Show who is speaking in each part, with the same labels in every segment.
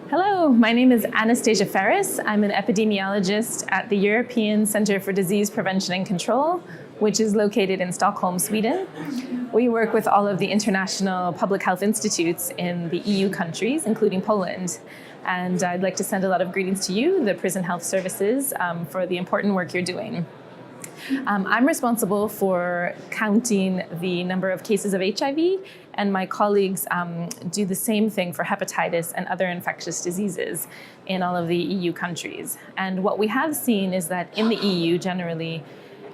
Speaker 1: Hello, my name is Anastasia Pharris. I'm an epidemiologist at the European Centre for Disease Prevention and Control, which is located in Stockholm, Sweden. We work with all of the international public health institutes in the EU countries, including Poland. And I'd like to send a lot of greetings to you, the Prison Health Services, for the important work you're doing. I'm responsible for counting the number of cases of HIV, and my colleagues do the same thing for hepatitis and other infectious diseases in all of the EU countries. And what we have seen is that in the EU generally,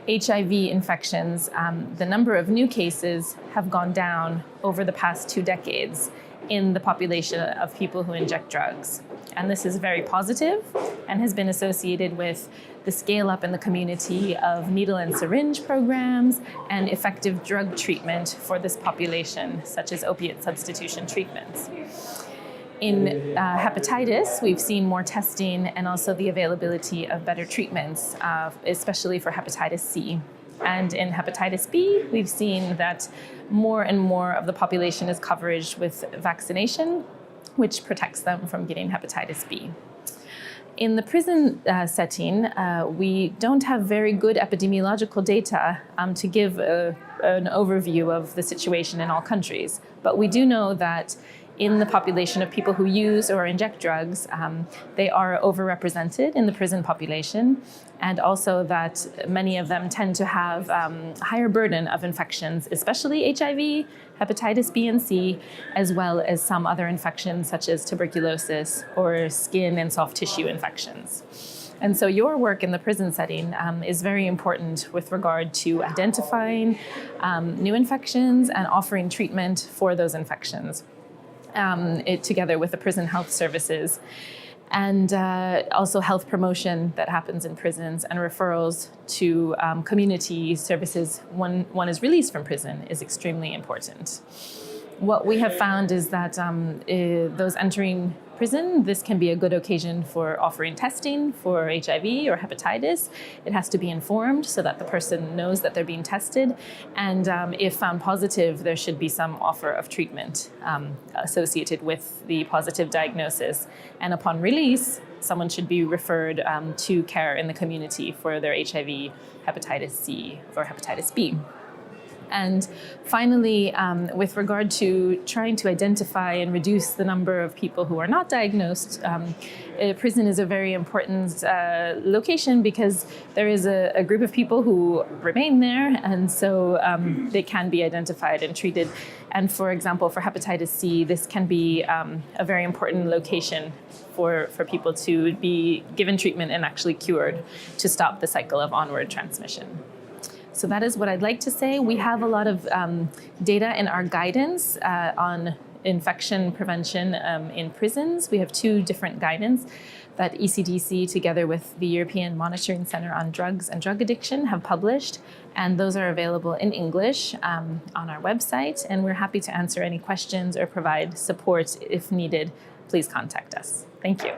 Speaker 1: HIV infections, the number of new cases have gone down over the past 2 decades in the population of people who inject drugs. And this is very positive and has been associated with the scale up in the community of needle and syringe programs and effective drug treatment for this population, such as opiate substitution treatments. In hepatitis, we've seen more testing and also the availability of better treatments, especially for hepatitis C. And in hepatitis B, we've seen that more and more of the population is covered with vaccination, which protects them from getting hepatitis B. In the prison setting, we don't have very good epidemiological data to give an overview of the situation in all countries. But we do know that in the population of people who use or inject drugs, they are overrepresented in the prison population, and also that many of them tend to have higher burden of infections, especially HIV, hepatitis B and C, as well as some other infections such as tuberculosis or skin and soft tissue infections. And so your work in the prison setting is very important with regard to identifying new infections and offering treatment for those infections. Together with the prison health services, and also health promotion that happens in prisons and referrals to community services when one is released from prison is extremely important. What we have found is that those entering prison, this can be a good occasion for offering testing for HIV or hepatitis. It has to be informed so that the person knows that they're being tested. And if found positive, there should be some offer of treatment associated with the positive diagnosis. And upon release, someone should be referred to care in the community for their HIV, hepatitis C, or hepatitis B. And finally, with regard to trying to identify and reduce the number of people who are not diagnosed, prison is a very important location because there is a group of people who remain there, and so they can be identified and treated. And for example, for hepatitis C, this can be a very important location for people to be given treatment and actually cured to stop the cycle of onward transmission. So that is what I'd like to say. We have a lot of data in our guidance on infection prevention in prisons. We have 2 different guidance that ECDC, together with the European Monitoring Center on Drugs and Drug Addiction, have published. And those are available in English on our website. And we're happy to answer any questions or provide support if needed. Please contact us. Thank you.